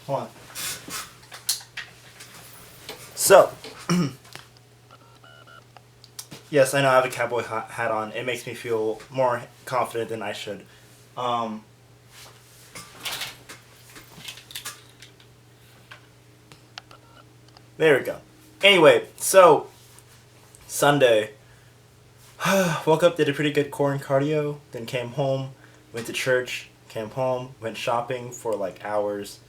Hold on. So, yes, I know I have a cowboy hat on. It makes me feel more confident than I should. Um, there we go. Anyway, so, Sunday. Woke up, did a pretty good core and cardio, then came home, went to church, came home, went shopping for like hours,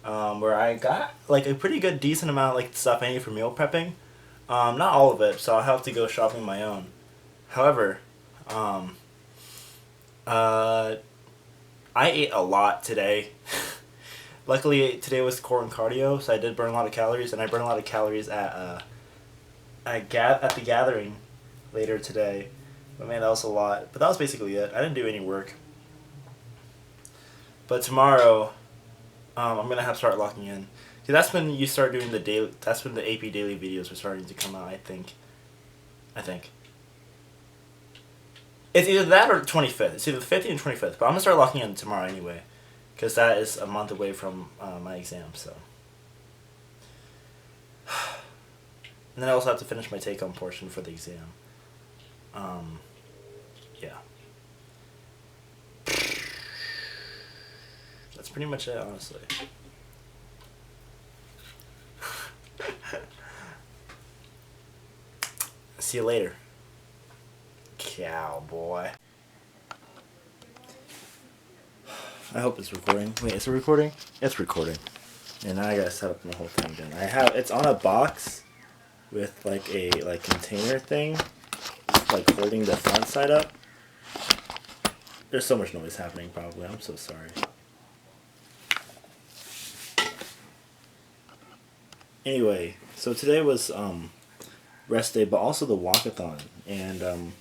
where I got like a pretty good decent amount of like stuff I need for meal prepping. Not all of it, so I'll have to go shopping my own. However, um, uh, I ate a lot today. Luckily, today was core and cardio, so I did burn a lot of calories, and I burned a lot of calories at the gathering later today. But man, that was a lot. But that was basically it. I didn't do any work. But tomorrow, I'm gonna have to start locking in. See, that's when you start doing the daily. That's when the AP daily videos are starting to come out. I think. It's either that or 25th. It's either the 15th and 25th. But I'm gonna start locking in tomorrow anyway, because that is a month away from my exam. So. And then I also have to finish my take-home portion for the exam. Yeah. That's pretty much it, honestly. See you later, cowboy. I hope it's recording. Wait, is it recording? It's recording. And now I gotta set up the whole thing again. It's on a box with like a container thing, like holding the front side up. There's so much noise happening probably. I'm so sorry. Anyway, so today was rest day, but also the walkathon, and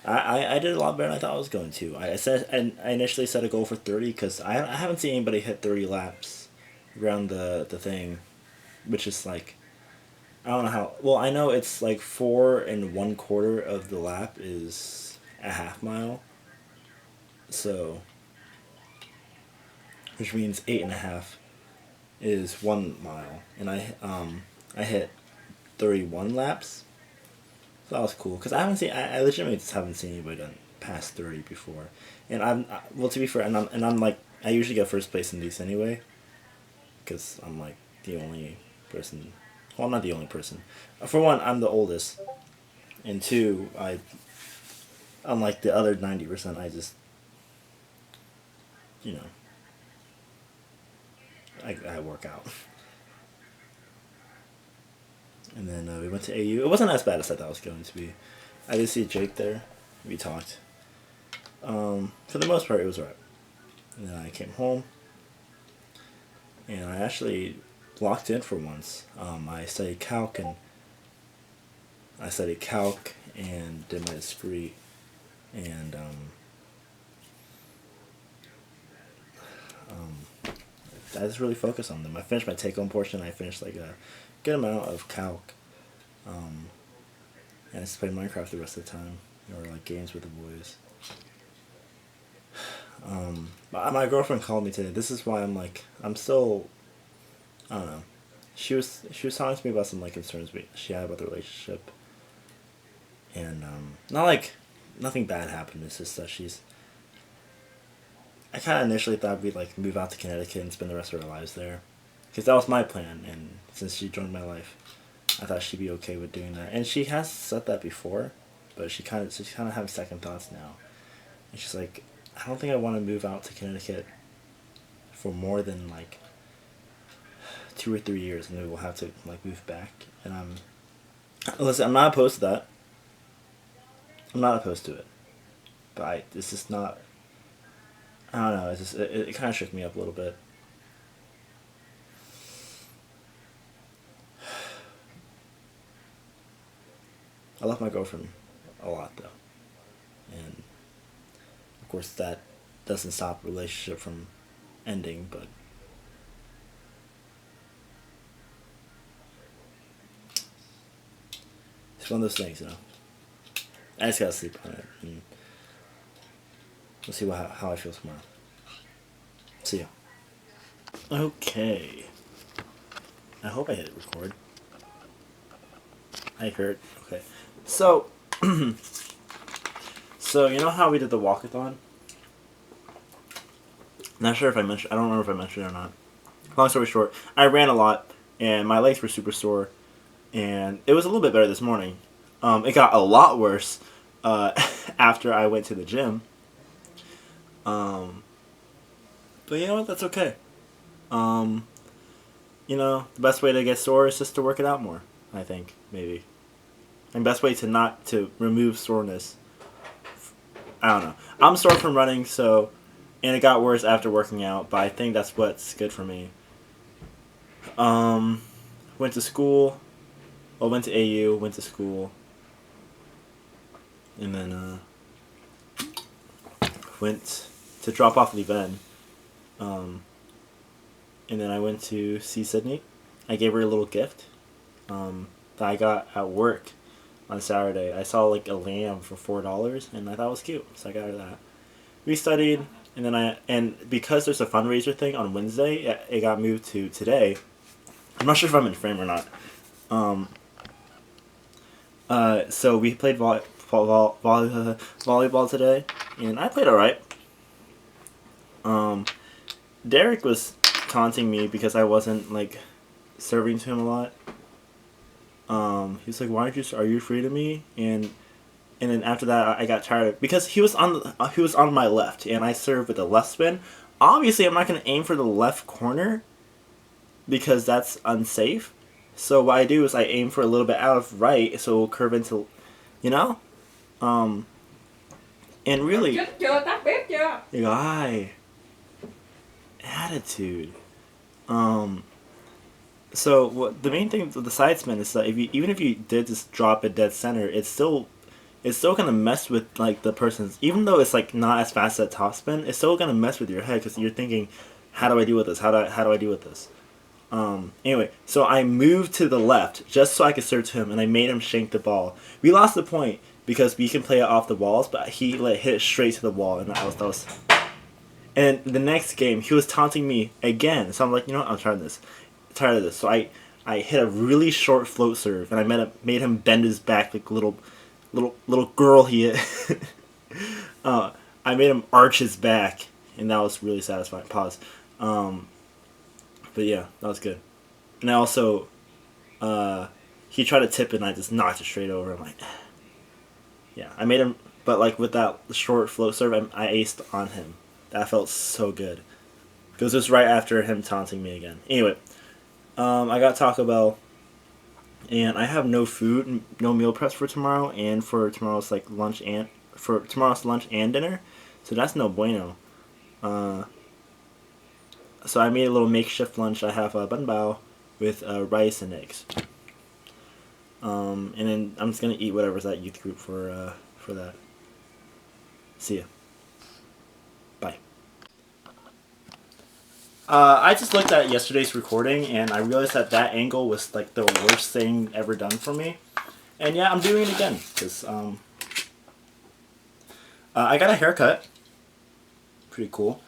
I did a lot better than I thought I was going to. I initially set a goal for 30 because I haven't seen anybody hit 30 laps around the thing, which is like, I don't know how. Well, I know it's like 4 1/4 of the lap is a half mile, so which means 8.5 is 1 mile, and I hit 31 laps. So that was cool because I legitimately just haven't seen anybody done past 30 before, and well, to be fair, and I'm like, I usually get first place in these anyway, because I'm like the only person. Well, I'm not the only person. For one, I'm the oldest, and two, unlike the other 90%, I just, you know, I work out. And then we went to AU. It wasn't as bad as I thought it was going to be. I did see Jake there. We talked. For the most part, it was alright. And then I came home, and I actually locked in for once. I studied calc and did my discrete, and I just really focused on them. I finished my take-home portion. I finished like a good amount of calc, and I just played Minecraft the rest of the time, or like games with the boys. But my girlfriend called me today. This is why I'm still, I don't know. She was talking to me about some like concerns she had about the relationship, and not like nothing bad happened. It's just that I kind of initially thought we'd like move out to Connecticut and spend the rest of our lives there, because that was my plan. And since she joined my life, I thought she'd be okay with doing that. And she has said that before, but she's kind of having second thoughts now. And she's like, I don't think I want to move out to Connecticut for more than like 2 or 3 years, and then we'll have to like move back. And I'm not opposed to that. I'm not opposed to it, but it's just not. I don't know. It's just it kind of shook me up a little bit. I love my girlfriend a lot though, and of course that doesn't stop a relationship from ending, but it's one of those things, you know. I just gotta sleep on it, and we'll see how I feel tomorrow. See ya. Okay. I hope I hit record. I heard. Okay. So, so you know how we did the walkathon? Not sure if I mentioned. I don't remember if I mentioned it or not. Long story short, I ran a lot, and my legs were super sore, and it was a little bit better this morning. It got a lot worse after I went to the gym. Um, but you know what? That's okay. Um, the best way to get sore is just to work it out more. I think maybe, and best way to not to remove soreness. I don't know. I'm sore from running, so and it got worse after working out. But I think that's what's good for me. Um, went to school. Well, went to AU. Went to school, and then went to drop off the event. Um, and then I went to see Sydney. I gave her a little gift that I got at work on Saturday. I saw like a lamb for $4, and I thought it was cute, so I got her that. We studied, and then because there's a fundraiser thing on Wednesday, it got moved to today. I'm not sure if I'm in frame or not. So we played volleyball today, and I played alright. Derek was taunting me because I wasn't like serving to him a lot. He was like, "Why aren't you? Are you afraid of me?" And then after that, I got tired of because he was on my left, and I served with a left spin. Obviously, I'm not gonna aim for the left corner because that's unsafe. So what I do is I aim for a little bit out of right, so it will curve into, you know, um, and really. Guy, attitude. So what the main thing with the side spin is that even if you did just drop it dead center, it's still gonna mess with like the person's. Even though it's like not as fast as a top spin, it's still gonna mess with your head because you're thinking, how do I deal with this? How do I deal with this? Anyway, so I moved to the left just so I could serve to him, and I made him shank the ball. We lost the point because we can play it off the walls, but he hit it straight to the wall, and that was. And the next game, he was taunting me again. So I'm like, you know what? I'm tired of this. So I hit a really short float serve, and I made him bend his back like little girl he is. I made him arch his back, and that was really satisfying. Pause. But yeah, that was good. And I also, he tried to tip it, and I just knocked it straight over. I'm like, yeah, I made him, but like with that short float serve, I aced on him. That felt so good. Because it was right after him taunting me again. Anyway, I got Taco Bell, and I have no food, no meal preps for tomorrow, and for tomorrow's lunch and dinner, so that's no bueno. So I made a little makeshift lunch. I have a bun bao with rice and eggs. And then I'm just gonna eat whatever's at youth group for that. See ya. Bye. I just looked at yesterday's recording, and I realized that angle was like the worst thing ever done for me. And yeah, I'm doing it again because I got a haircut. Pretty cool.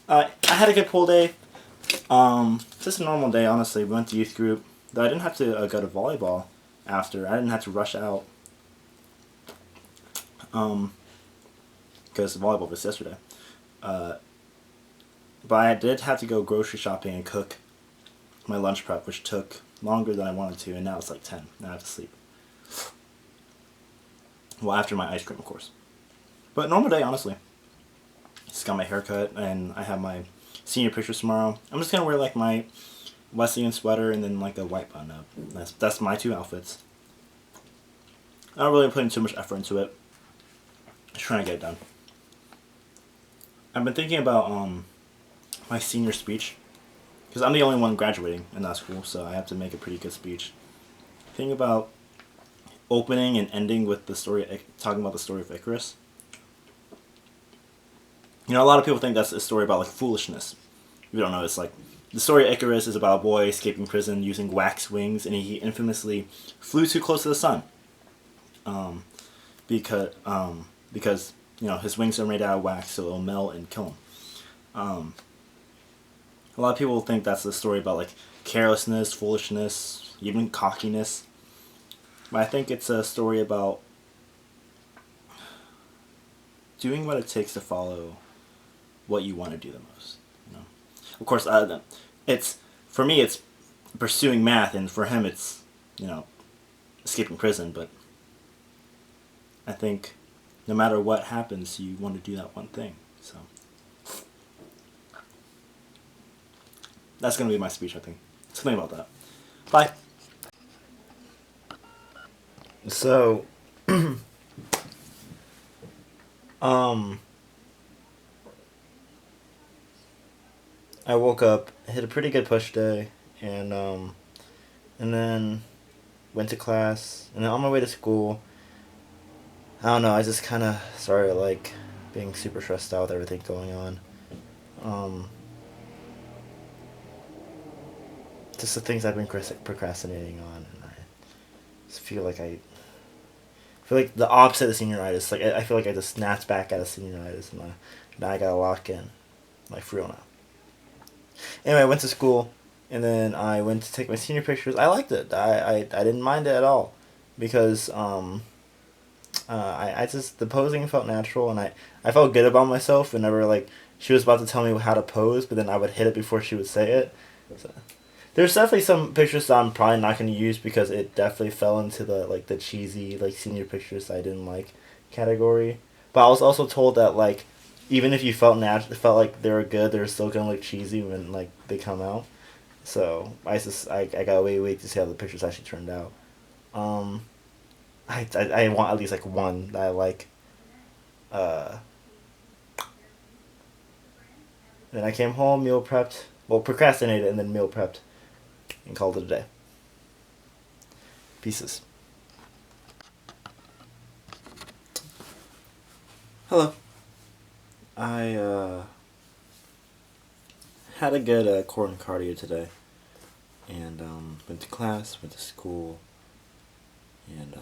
I had a good pool day. Just a normal day, honestly. We went to youth group. Though I didn't have to go to volleyball after. I didn't have to rush out. Because volleyball was yesterday. But I did have to go grocery shopping and cook my lunch prep, which took longer than I wanted to, and now it's like 10. Now I have to sleep. Well, after my ice cream, of course. But normal day, honestly. Just got my haircut, and I have my senior pictures tomorrow. I'm just gonna wear like my Wesleyan sweater and then like a white button up. That's my two outfits. I'm not really putting too much effort into it. Just trying to get it done. I've been thinking about my senior speech because I'm the only one graduating in that school, so I have to make a pretty good speech. Thinking about opening and ending with talking about the story of Icarus. You know, a lot of people think that's a story about like foolishness. If you don't know, it's like the story of Icarus is about a boy escaping prison using wax wings, and he infamously flew too close to the sun. Because his wings are made out of wax, so it'll melt and kill him. A lot of people think that's a story about like carelessness, foolishness, even cockiness. But I think it's a story about doing what it takes to follow what you want to do the most. You know, of course, it's for me it's pursuing math, and for him it's escaping prison. But I think no matter what happens, you want to do that one thing. So that's gonna be my speech. I think something about that. Bye. So, um, I woke up, hit a pretty good push day, and then went to class, and then on my way to school, I don't know, I just kind of started like being super stressed out with everything going on. Um, just the things I've been procrastinating on, and I just feel like the opposite of senioritis. Like I feel like I just snapped back out of senioritis, and now I gotta lock in, like for real now. Anyway, I went to school, and then I went to take my senior pictures. I liked it. I didn't mind it at all, because I just the posing felt natural, and I felt good about myself whenever like she was about to tell me how to pose, but then I would hit it before she would say it. So, there's definitely some pictures that I'm probably not going to use because it definitely fell into the cheesy like senior pictures I didn't like category. But I was also told that like even if you felt like they were good, they're still gonna look cheesy when like they come out. So I gotta wait to see how the pictures actually turned out. Um, I want at least like one that I like. Uh, then I came home, meal prepped, well procrastinated and then meal prepped, and called it a day. Pieces. Hello. I had a good core and cardio today, and went to class, went to school, and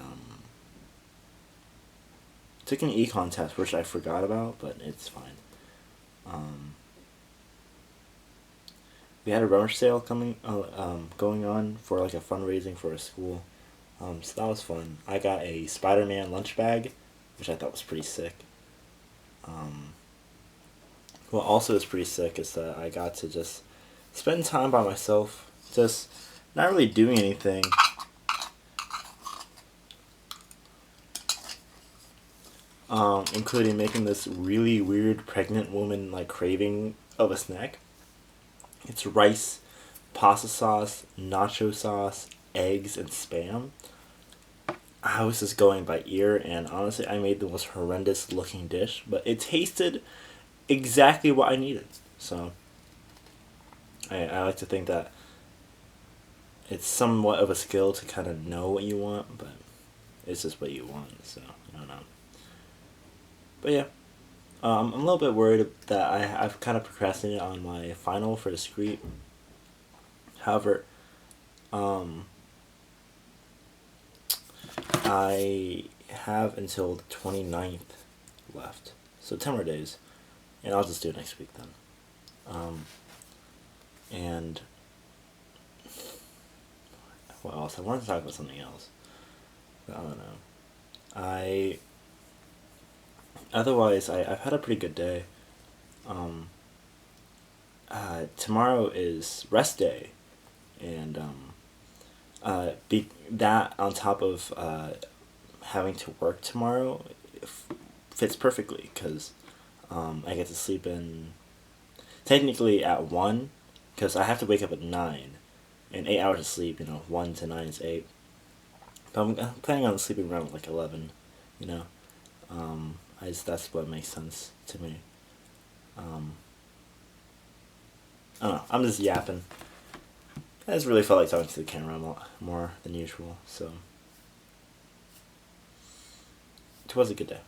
took an econ test, which I forgot about, but it's fine. Um, we had a rummage sale going on for like a fundraising for a school, so that was fun. I got a Spider-Man lunch bag, which I thought was pretty sick. Um, what also is pretty sick is that I got to just spend time by myself, just not really doing anything. Including making this really weird pregnant woman like craving of a snack. It's rice, pasta sauce, nacho sauce, eggs, and spam. I was just going by ear, and honestly, I made the most horrendous looking dish, but it tasted exactly what I needed. So, I like to think that it's somewhat of a skill to kind of know what you want, but it's just what you want, so I don't know. But yeah, I'm a little bit worried that I've kind of procrastinated on my final for discrete. However, um, I have until the 29th left, so 10 more days, and I'll just do it next week then. And what else? I wanted to talk about something else, but I don't know. I Otherwise, I've had a pretty good day. Um, Tomorrow is rest day, and that on top of having to work tomorrow fits perfectly because I get to sleep in technically at 1 because I have to wake up at 9 and 8 hours of sleep. 1 to 9 is 8. But I'm planning on sleeping around like 11. You know. That's what makes sense to me. I don't know. I'm just yapping. I just really felt like talking to the camera a lot more than usual, so it was a good day.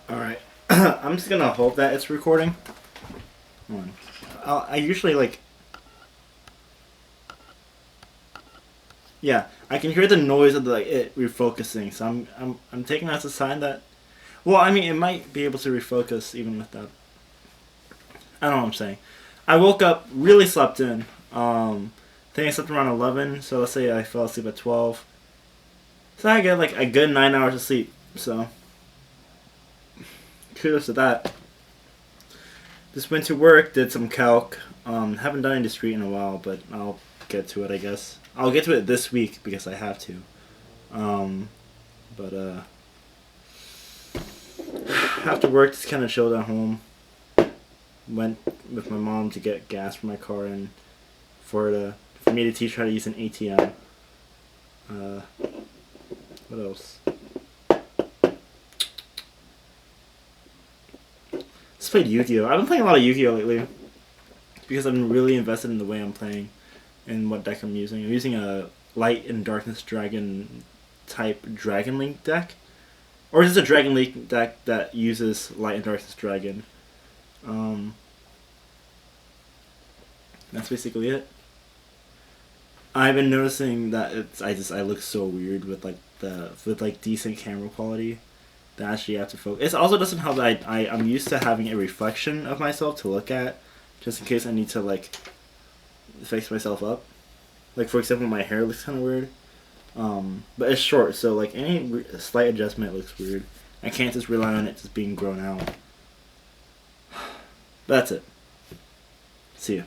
Alright. I'm just gonna hope that it's recording. Hold on. I usually like... Yeah, I can hear the noise of it refocusing, so I'm taking that as a sign that... Well, I mean, it might be able to refocus even with that. I don't know what I'm saying. I woke up, really slept in. I think I slept around 11, so let's say I fell asleep at 12. So I get like a good 9 hours of sleep. So kudos to that. Just went to work, did some calc. Haven't done any discrete in a while, but I'll get to it, I guess. I'll get to it this week because I have to. But after work, just kind of chilled at home. Went with my mom to get gas for my car and for me to teach her how to use an ATM. What else? Just played Yu-Gi-Oh! I've been playing a lot of Yu-Gi-Oh! Lately because I've been really invested in the way I'm playing and what deck I'm using. I'm using a Light and Darkness Dragon type Dragon Link deck. Or is this a Dragon Link deck that uses Light and Darkness Dragon? That's basically it. I've been noticing that I look so weird with like decent camera quality. That actually have to focus. It also doesn't help that I'm used to having a reflection of myself to look at, just in case I need to like fix myself up. Like for example, my hair looks kind of weird, but it's short, so like any slight adjustment looks weird. I can't just rely on it just being grown out. That's it. See ya.